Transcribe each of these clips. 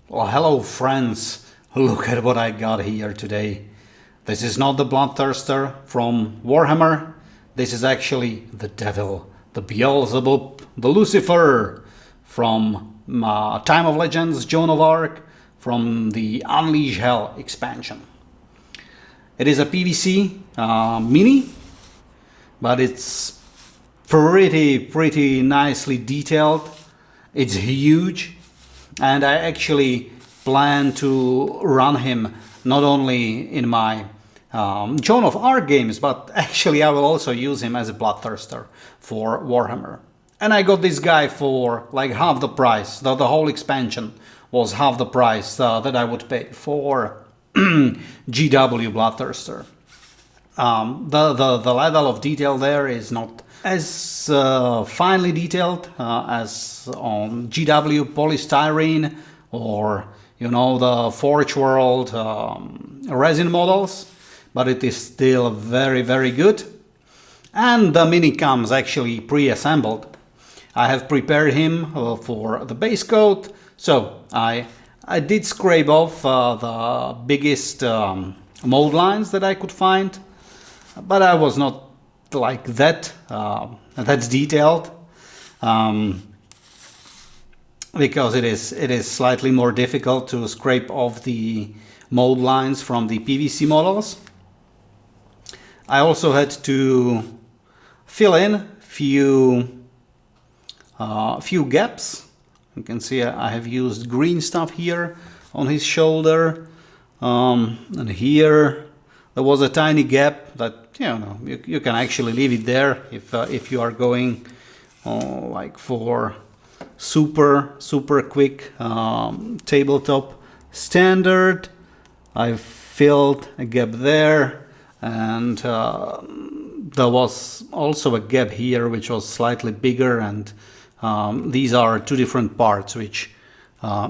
Well, hello friends, look at what I got here today. This is not the Bloodthirster from Warhammer, this is actually the devil, the Beelzebub, the Lucifer from Time of Legends, Joan of Arc, from the Unleash Hell expansion. It is a PVC mini, but it's pretty nicely detailed. It's huge. And I actually plan to run him not only in my Joan of Arc games, but actually I will also use him as a Bloodthirster for Warhammer. And I got this guy for like half the price. The whole expansion was half the price that I would pay for GW Bloodthirster. The level of detail there is not as finely detailed as on GW polystyrene or the Forge World resin models, but it is still very good. And the mini comes actually pre-assembled. I have prepared him for the base coat, so I did scrape off the biggest mold lines that I could find, but I was not like that that's detailed because it is slightly more difficult to scrape off the mold lines from the PVC models. I also had to fill in few gaps. You can see I have used green stuff here on his shoulder, and here there was a tiny gap that you can actually leave it there if you are going like for super quick tabletop standard. I filled a gap there, and there was also a gap here which was slightly bigger, and these are two different parts, which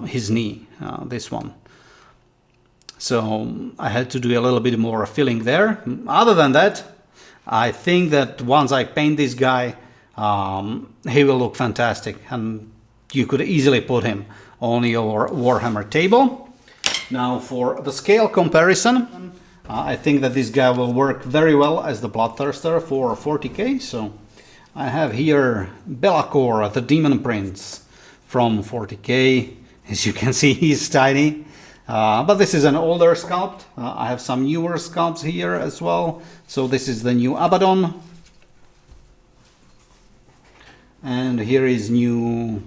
his knee, this one. So I had to do a little bit more filling there. Other than that, I think that once I paint this guy, he will look fantastic, and you could easily put him on your Warhammer table. Now for the scale comparison, I think that this guy will work very well as the Bloodthirster for 40k. So I have here Be'lakor, the Demon Prince from 40k. As you can see, he's tiny. But this is an older sculpt. I have some newer sculpts here as well. So this is the new Abaddon. And here is new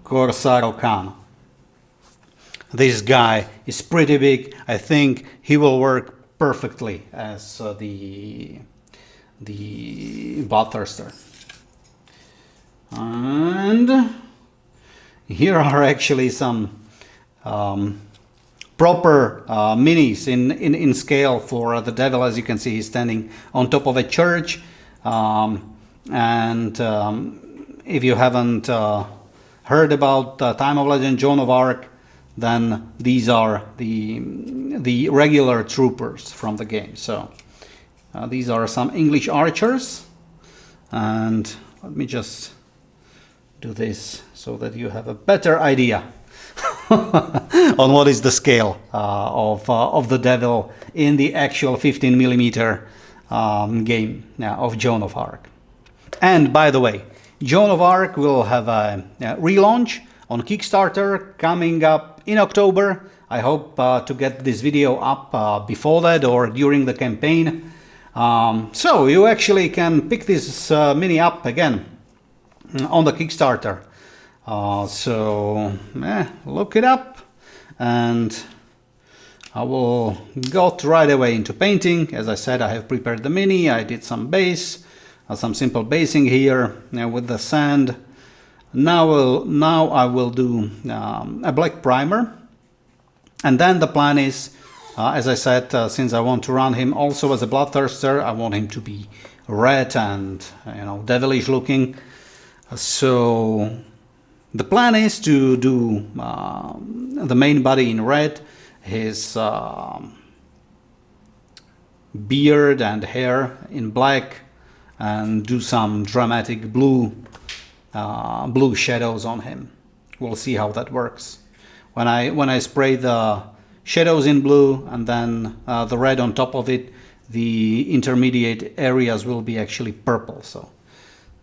Korsaro Khan. This guy is pretty big. I think he will work perfectly as the Bloodthirster. And here are actually some proper minis in scale for the devil. As you can see, he's standing on top of a church, and if you haven't heard about Time of Legend, Joan of Arc, then these are the regular troopers from the game. So these are some English archers, and let me just do this so that you have a better idea on what is the scale of the devil in the actual 15mm game of Joan of Arc. And by the way, Joan of Arc will have a relaunch on Kickstarter coming up in October. I hope to get this video up before that or during the campaign. So you actually can pick this mini up again on the Kickstarter. So look it up, and I will go right away into painting. As I said, I have prepared the mini. I did some base, some simple basing here with the sand. Now I will do a black primer, and then the plan is, as I said, since I want to run him also as a Bloodthirster, I want him to be red and devilish looking. So the plan is to do the main body in red, his beard and hair in black, and do some dramatic blue shadows on him. We'll see how that works. When I spray the shadows in blue and then the red on top of it, the intermediate areas will be actually purple. So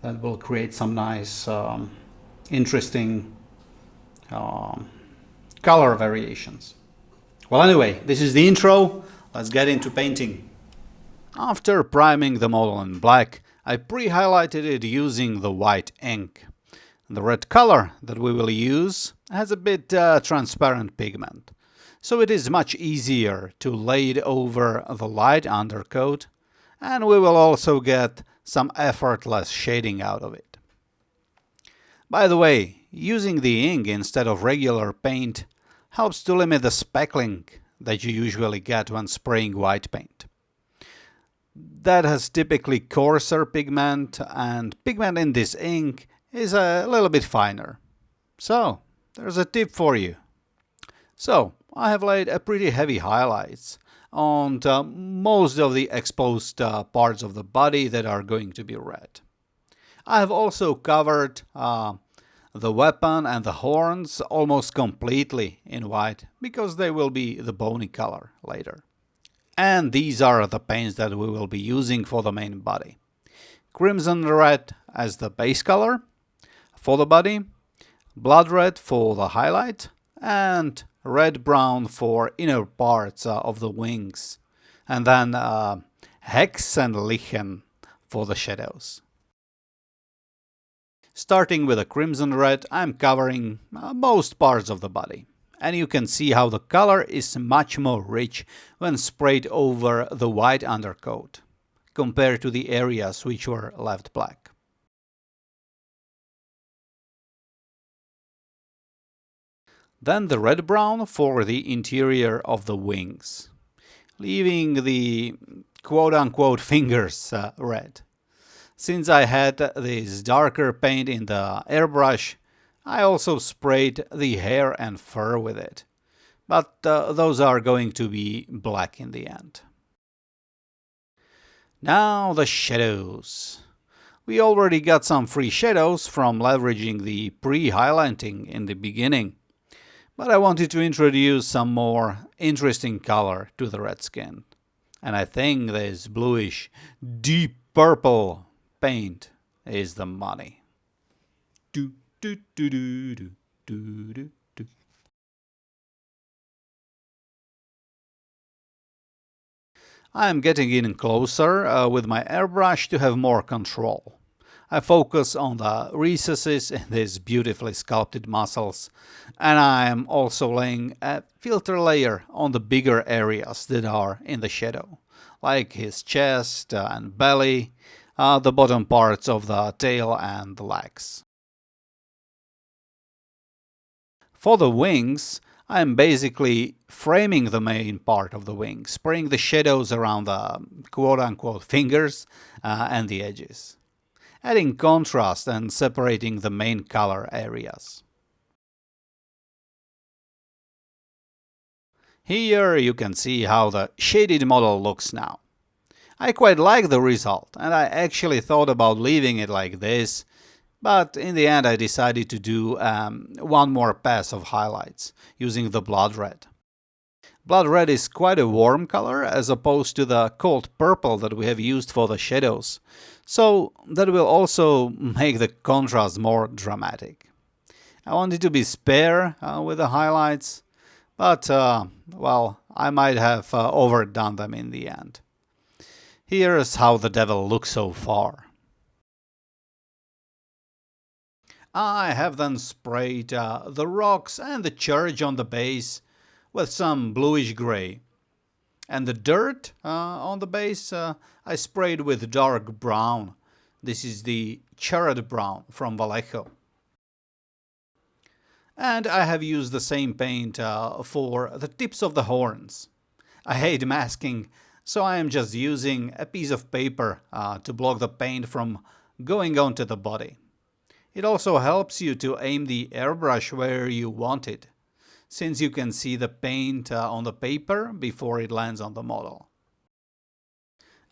that will create some nice, interesting color variations. Well, anyway, this is the intro. Let's get into painting. After priming the model in black, I pre-highlighted it using the white ink. The red color that we will use has a bit transparent pigment, so it is much easier to lay it over the light undercoat, and we will also get some effortless shading out of it. By the way, using the ink instead of regular paint helps to limit the speckling that you usually get when spraying white paint. That has typically coarser pigment, and pigment in this ink is a little bit finer. So, there's a tip for you. So, I have laid a pretty heavy highlights on most of the exposed parts of the body that are going to be red. I have also covered the weapon and the horns almost completely in white, because they will be the bony color later. And these are the paints that we will be using for the main body. Crimson red as the base color for the body, blood red for the highlight, and red-brown for inner parts of the wings, and then hex and lichen for the shadows. Starting with a crimson red, I'm covering most parts of the body, and you can see how the color is much more rich when sprayed over the white undercoat, compared to the areas which were left black. Then the red-brown for the interior of the wings, leaving the quote-unquote fingers red. Since I had this darker paint in the airbrush, I also sprayed the hair and fur with it, but those are going to be black in the end. Now the shadows. We already got some free shadows from leveraging the pre-highlighting in the beginning, but I wanted to introduce some more interesting color to the red skin, and I think this bluish, deep purple paint is the money. Do, do, do, do, do, do, do, do. I am getting in closer with my airbrush to have more control. I focus on the recesses in these beautifully sculpted muscles, and I am also laying a filter layer on the bigger areas that are in the shadow, like his chest and belly, the bottom parts of the tail and the legs. For the wings, I am basically framing the main part of the wing, spraying the shadows around the quote-unquote fingers and the edges, adding contrast and separating the main color areas. Here you can see how the shaded model looks now. I quite like the result, and I actually thought about leaving it like this, but in the end I decided to do one more pass of highlights using the blood red. Blood red is quite a warm color as opposed to the cold purple that we have used for the shadows, so that will also make the contrast more dramatic. I wanted to be spare with the highlights, but well, I might have overdone them in the end. Here's how the devil looks so far. I have then sprayed the rocks and the church on the base with some bluish grey. And the dirt on the base I sprayed with dark brown. This is the cherry brown from Vallejo. And I have used the same paint for the tips of the horns. I hate masking, so I am just using a piece of paper to block the paint from going onto the body. It also helps you to aim the airbrush where you want it, since you can see the paint on the paper before it lands on the model.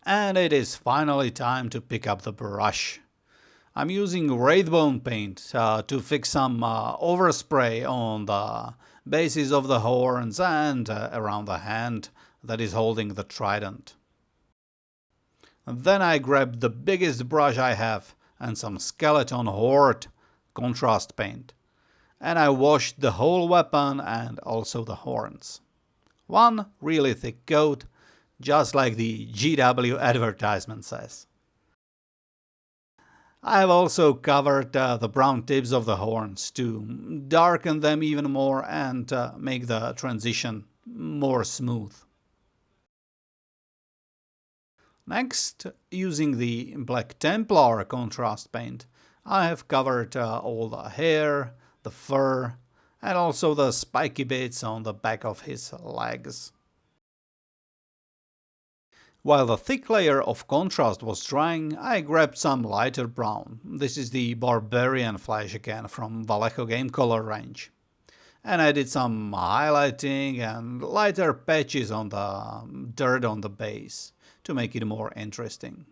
And it is finally time to pick up the brush. I'm using Wraithbone paint to fix some overspray on the bases of the horns and around the hand that is holding the trident. Then I grabbed the biggest brush I have and some skeleton horde contrast paint, and I washed the whole weapon and also the horns. One really thick coat, just like the GW advertisement says. I have also covered the brown tips of the horns to darken them even more and make the transition more smooth. Next, using the Black Templar contrast paint, I have covered all the hair, the fur, and also the spiky bits on the back of his legs. While the thick layer of contrast was drying, I grabbed some lighter brown. This is the Barbarian flesh again from Vallejo Game Color range. And I did some highlighting and lighter patches on the dirt on the base to make it more interesting.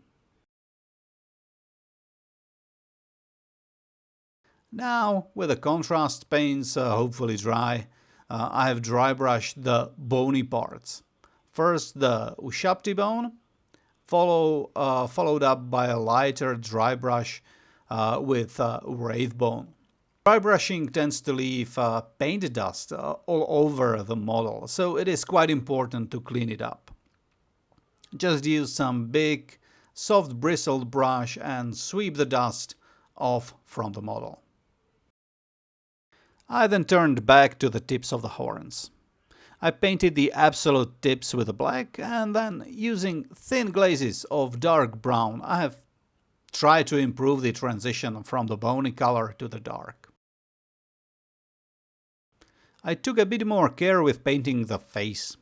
Now, with the contrast paints hopefully dry, I have dry brushed the bony parts. First the Ushabti bone, followed up by a lighter dry brush with Wraith bone. Dry brushing tends to leave paint dust all over the model, so it is quite important to clean it up. Just use some big, soft bristled brush and sweep the dust off from the model. I then turned back to the tips of the horns. I painted the absolute tips with black, and then using thin glazes of dark brown, I have tried to improve the transition from the bony color to the dark. I took a bit more care with painting the face.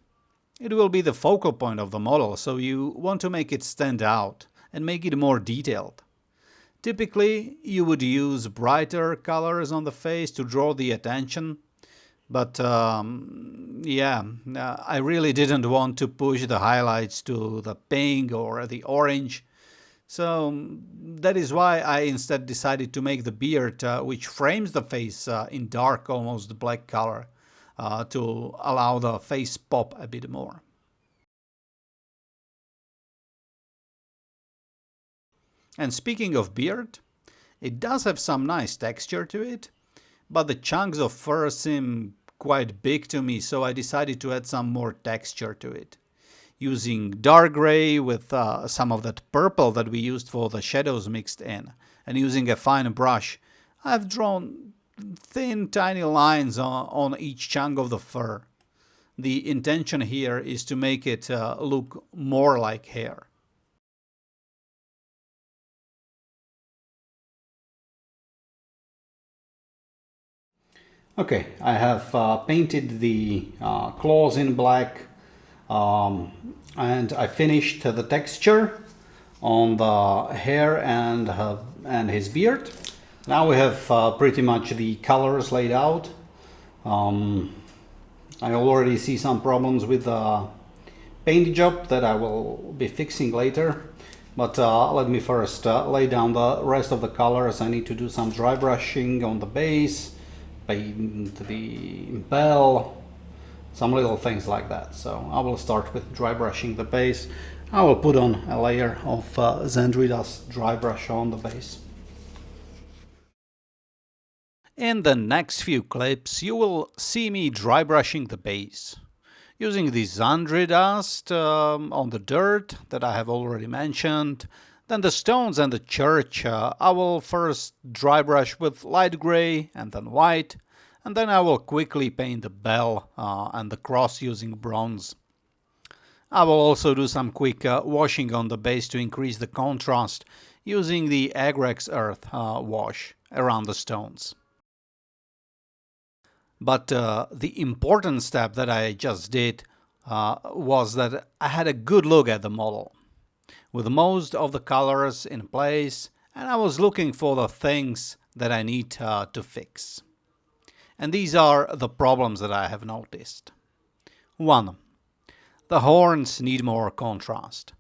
It will be the focal point of the model, so you want to make it stand out and make it more detailed. Typically, you would use brighter colors on the face to draw the attention, but I really didn't want to push the highlights to the pink or the orange, so that is why I instead decided to make the beard, which frames the face, in dark, almost black color, to allow the face pop a bit more. And speaking of beard, it does have some nice texture to it, but the chunks of fur seem quite big to me, so I decided to add some more texture to it. Using dark gray with some of that purple that we used for the shadows mixed in, and using a fine brush, I've drawn thin tiny lines on each chunk of the fur. The intention here is to make it look more like hair. Okay, I have painted the claws in black, and I finished the texture on the hair and his beard. Now we have pretty much the colors laid out. I already see some problems with the paint job that I will be fixing later. But let me first lay down the rest of the colors. I need to do some dry brushing on the base, paint the bell, some little things like that. So I will start with dry brushing the base. I will put on a layer of Zandrida's dry brush on the base. In the next few clips, you will see me dry brushing the base. Using the Zandri dust on the dirt that I have already mentioned, then the stones and the church I will first dry brush with light gray and then white, and then I will quickly paint the bell and the cross using bronze. I will also do some quick washing on the base to increase the contrast using the Agrex Earth wash around the stones. But the important step that I just did was that I had a good look at the model, with most of the colors in place, and I was looking for the things that I need to fix. And these are the problems that I have noticed. 1. The horns need more contrast.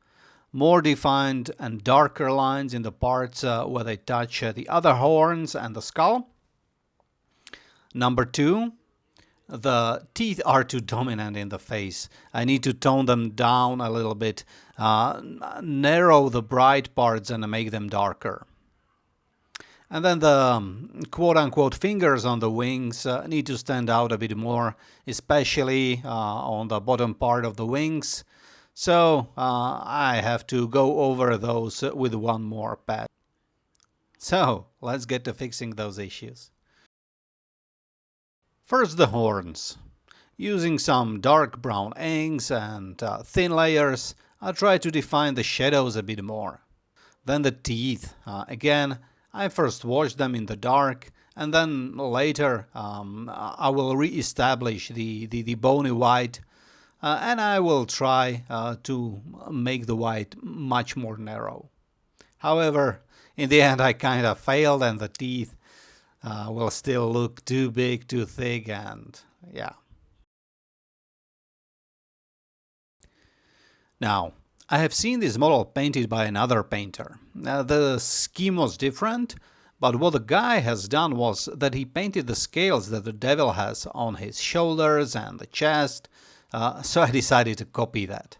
More defined and darker lines in the parts where they touch the other horns and the skull. Number 2, the teeth are too dominant in the face. I need to tone them down a little bit, narrow the bright parts and make them darker. And then the quote-unquote fingers on the wings need to stand out a bit more, especially on the bottom part of the wings. So I have to go over those with one more pat. So let's get to fixing those issues. First, the horns. Using some dark brown inks and thin layers, I try to define the shadows a bit more. Then the teeth. Again, I first wash them in the dark, and then later I will re-establish the bony white, and I will try to make the white much more narrow. However, in the end I kind of failed, and the teeth will still look too big, too thick, and yeah. Now, I have seen this model painted by another painter. The scheme was different, but what the guy has done was that he painted the scales that the devil has on his shoulders and the chest, so I decided to copy that.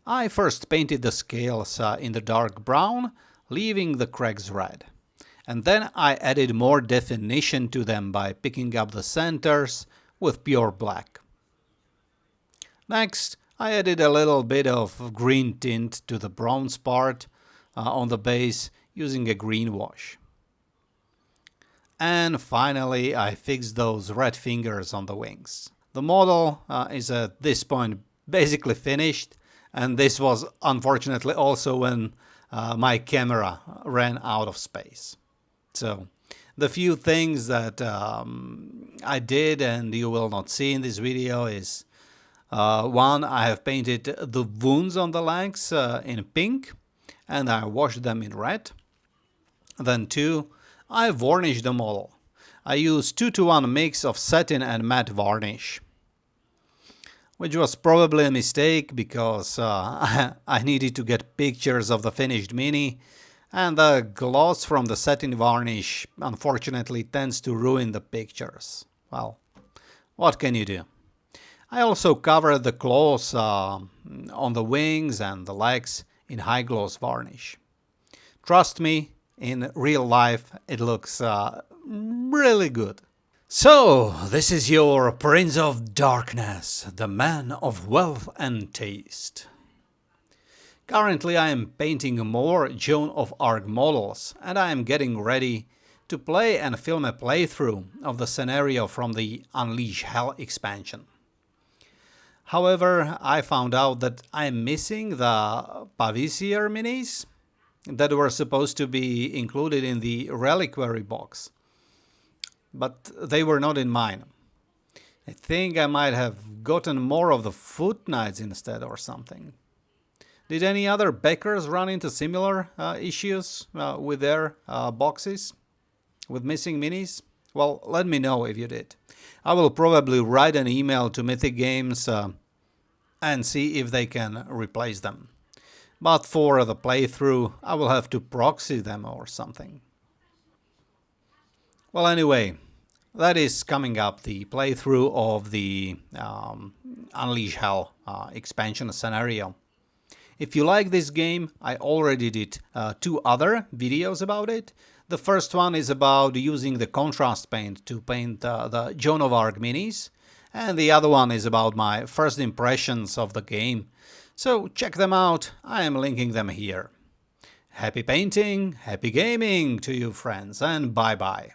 I first painted the scales in the dark brown, leaving the cracks red. And then I added more definition to them by picking up the centers with pure black. Next, I added a little bit of green tint to the bronze part on the base using a green wash. And finally, I fixed those red fingers on the wings. The model is at this point basically finished, and this was unfortunately also when my camera ran out of space. So the few things that I did and you will not see in this video is one, I have painted the wounds on the legs in pink and I washed them in red. Then two, I varnished the model. I used 2-to-1 mix of satin and matte varnish, which was probably a mistake because I needed to get pictures of the finished mini, and the gloss from the satin varnish unfortunately tends to ruin the pictures. Well, what can you do? I also covered the claws on the wings and the legs in high gloss varnish. Trust me, in real life it looks really good. So, this is your Prince of Darkness, the man of wealth and taste. Currently I am painting more Joan of Arc models, and I am getting ready to play and film a playthrough of the scenario from the Unleash Hell expansion. However, I found out that I am missing the Pavisier minis that were supposed to be included in the reliquary box, but they were not in mine. I think I might have gotten more of the Foot Knights instead or something. Did any other backers run into similar issues with their boxes, with missing minis? Well, let me know if you did. I will probably write an email to Mythic Games and see if they can replace them. But for the playthrough, I will have to proxy them or something. Well, anyway, that is coming up, the playthrough of the Unleash Hell expansion scenario. If you like this game, I already did 2 other videos about it. The first one is about using the contrast paint to paint the Joan of Arc minis, and the other one is about my first impressions of the game. So check them out, I am linking them here. Happy painting, happy gaming to you friends, and bye bye.